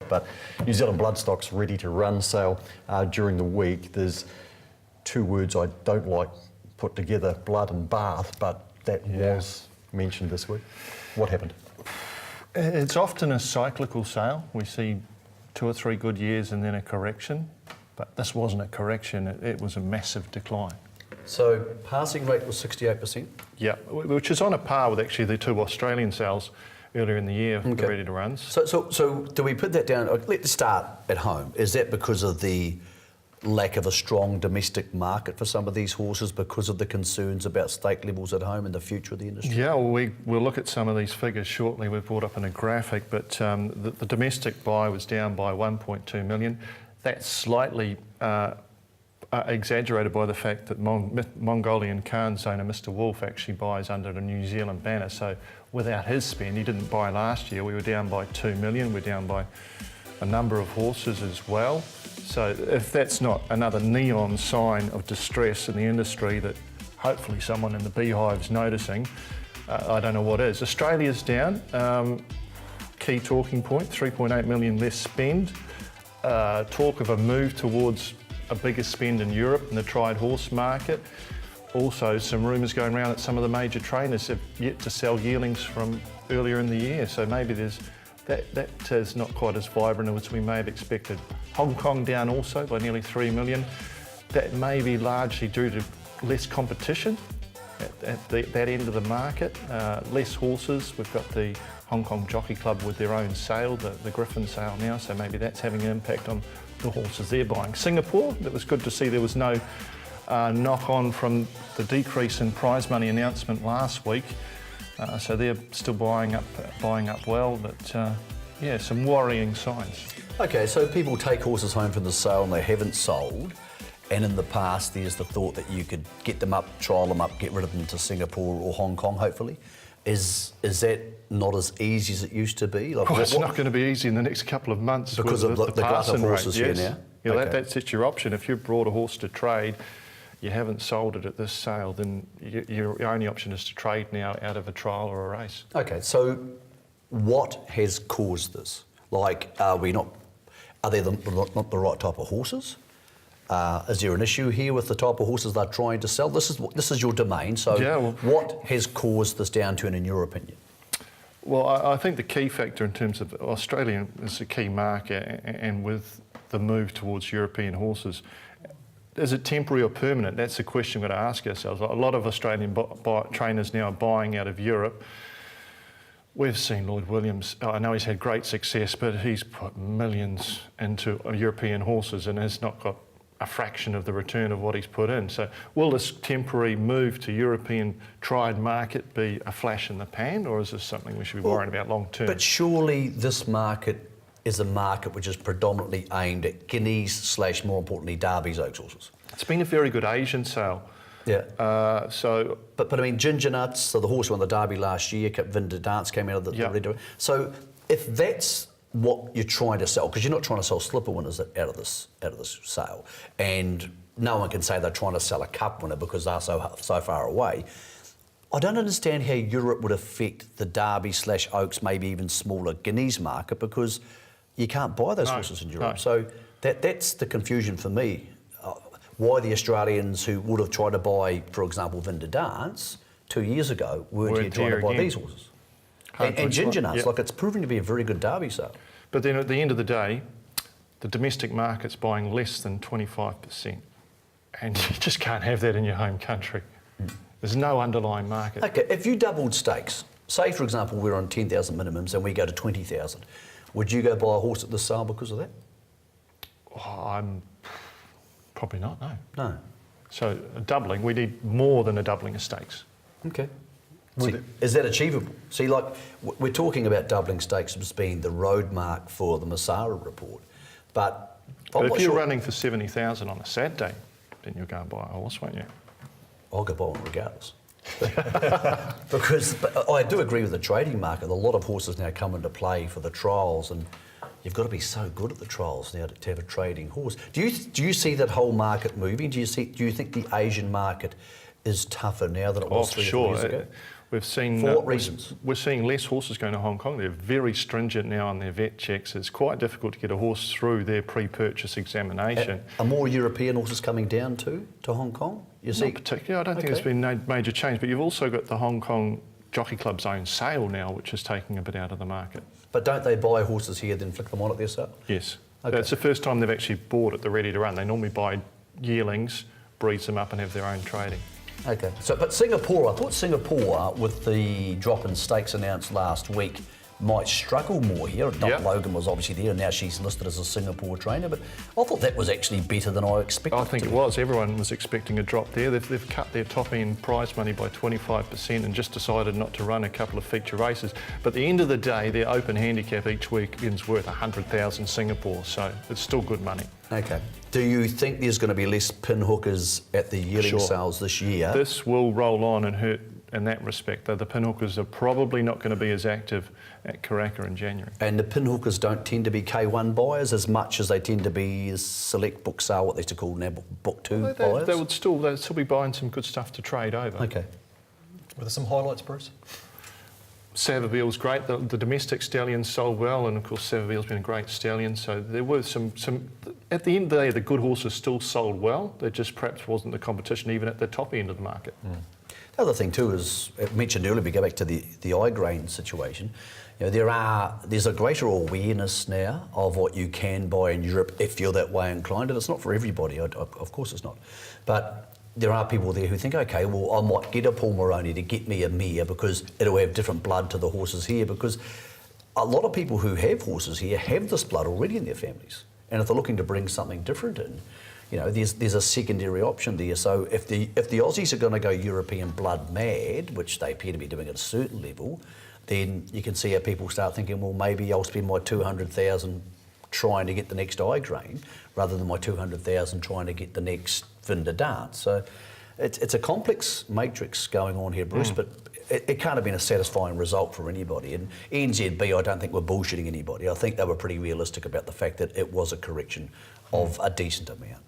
But New Zealand Bloodstock's ready to run sale during the week. There's two words I don't like put together, blood and bath, but that was mentioned this week. What happened? It's often a cyclical sale. We see 2 or 3 good years and then a correction, but this wasn't a correction, it was a massive decline. So passing rate was 68%? Yeah, which is on a par with actually the 2 Australian sales earlier in the year, the ready to runs. So do we put that down? Let's start at home. Is that because of the lack of a strong domestic market for some of these horses, because of the concerns about stake levels at home and the future of the industry? Yeah, well, we'll look at some of these figures shortly. We've brought up in a graphic, but the domestic buy was down by 1.2 million. That's slightly exaggerated by the fact that Mongolian Khan's owner, Mr. Wolf, actually buys under the New Zealand banner. So without his spend, he didn't buy last year. We were down by 2 million. We're down by a number of horses as well. So if that's not another neon sign of distress in the industry that hopefully someone in the beehive's noticing, I don't know what is. Australia's down. Key talking point, 3.8 million less spend. Talk of a move towards a bigger spend in Europe in the tried horse market. Also some rumours going around that some of the major trainers have yet to sell yearlings from earlier in the year. So maybe that is not quite as vibrant as we may have expected. Hong Kong down also by nearly 3 million. That may be largely due to less competition at that end of the market, less horses. We've got the Hong Kong Jockey Club with their own sale, the Griffin sale now, so maybe that's having an impact on the horses they're buying. Singapore, it was good to see there was no knock-on from the decrease in prize money announcement last week. So they're still buying up well, but yeah, some worrying signs. Okay, so people take horses home from the sale and they haven't sold, and in the past there's the thought that you could get them up, trial them up, get rid of them to Singapore or Hong Kong, hopefully. Is that not as easy as it used to be? Like, it's not going to be easy in the next couple of months because of the glut of horses here now? Yeah, that's your option. If you've brought a horse to trade, you haven't sold it at this sale, then your only option is to trade now out of a trial or a race. Okay, so what has caused this? Like, are they not the right type of horses? Is there an issue here with the type of horses they're trying to sell? This is your domain, so what has caused this downturn in your opinion? Well, I think the key factor in terms of Australia is a key market, and with the move towards European horses, is it temporary or permanent? That's the question we've got to ask ourselves. A lot of Australian trainers now are buying out of Europe. We've seen Lloyd Williams, I know he's had great success, but he's put millions into European horses and has not got a fraction of the return of what he's put in. So will this temporary move to European tried market be a flash in the pan, or is this something we should be worrying about long term? But surely this market is a market which is predominantly aimed at Guineas / more importantly Derby's Oaks horses. It's been a very good Asian sale. Yeah. But I mean, Ginger Nuts, so the horse won the Derby last year, Vin de Dance came out of the Red. So if that's what you're trying to sell, because you're not trying to sell slipper winners out of this sale, and no one can say they're trying to sell a cup winner because they're so far away. I don't understand how Europe would affect the Derby / Oaks, maybe even smaller Guineas market, because you can't buy those horses in Europe. No. So that's the confusion for me. Why the Australians who would have tried to buy, for example, Vin de Dance 2 years ago weren't here trying to buy these horses. And Ginger Nuts, like, it's proving to be a very good Derby sale. But then at the end of the day, the domestic market's buying less than 25%. And you just can't have that in your home country. There's no underlying market. Okay, if you doubled stakes, say for example we're on 10,000 minimums and we go to 20,000, would you go buy a horse at the sale because of that? I'm probably not, no. No. So a doubling, we need more than a doubling of stakes. Okay. See, is that achievable? See, like, we're talking about doubling stakes as being the road mark for the Masara report, but if you're running for 70,000 on a Saturday, then you'll go and buy a horse, won't you? I'll go buy one regardless. Because I do agree with the trading market. A lot of horses now come into play for the trials, and you've got to be so good at the trials now to have a trading horse. Do you see that whole market moving? Do you think the Asian market is tougher now than it was 3 years ago? We've seen For what reasons? We're seeing less horses going to Hong Kong. They're very stringent now on their vet checks. It's quite difficult to get a horse through their pre-purchase examination. Are more European horses coming down to Hong Kong? You see? Not particularly. I don't think there's been no major change, but you've also got the Hong Kong Jockey Club's own sale now, which is taking a bit out of the market. But don't they buy horses here, then flick them on at their sale? Yes. Okay. It's the first time they've actually bought it, they're ready to run. They normally buy yearlings, breeds them up and have their own trading. Okay. So, but Singapore, I thought Singapore, with the drop in stakes announced last week, might struggle more here. Dot Logan was obviously there, and now she's listed as a Singapore trainer. But I thought that was actually better than I expected. I think it was. Everyone was expecting a drop there. They've cut their top end prize money by 25% and just decided not to run a couple of feature races. But at the end of the day, their open handicap each weekend's worth 100,000 Singapore, so it's still good money. Okay. Do you think there's going to be less pin hookers at the yearling sales this year? This will roll on and hurt in that respect, though the pin hookers are probably not going to be as active at Karaka in January. And the pin hookers don't tend to be K1 buyers as much as they tend to be select book sale, what they used to call now book 2 buyers? They'd still be buying some good stuff to trade over. Okay. Were there some highlights, Bruce? Savabill's great. The domestic stallions sold well, and of course Savabill's been a great stallion. So there were some. At the end of the day, the good horses still sold well. There just perhaps wasn't the competition even at the top end of the market. The other thing too is, I mentioned earlier, we go back to the eye grain situation. You know, there's a greater awareness now of what you can buy in Europe if you're that way inclined, and it's not for everybody. Of course, it's not, but. There are people there who think, okay, well, I might get a Paul Moroni to get me a mare because it'll have different blood to the horses here, because a lot of people who have horses here have this blood already in their families. And if they're looking to bring something different in, you know, there's a secondary option there. So if the Aussies are going to go European blood mad, which they appear to be doing at a certain level, then you can see how people start thinking, well, maybe I'll spend my 200,000 trying to get the next eye grain rather than my 200,000 trying to get the next Vinda Dance. So it's a complex matrix going on here, Bruce, but it can't have been a satisfying result for anybody. And NZB, I don't think were bullshitting anybody. I think they were pretty realistic about the fact that it was a correction of a decent amount.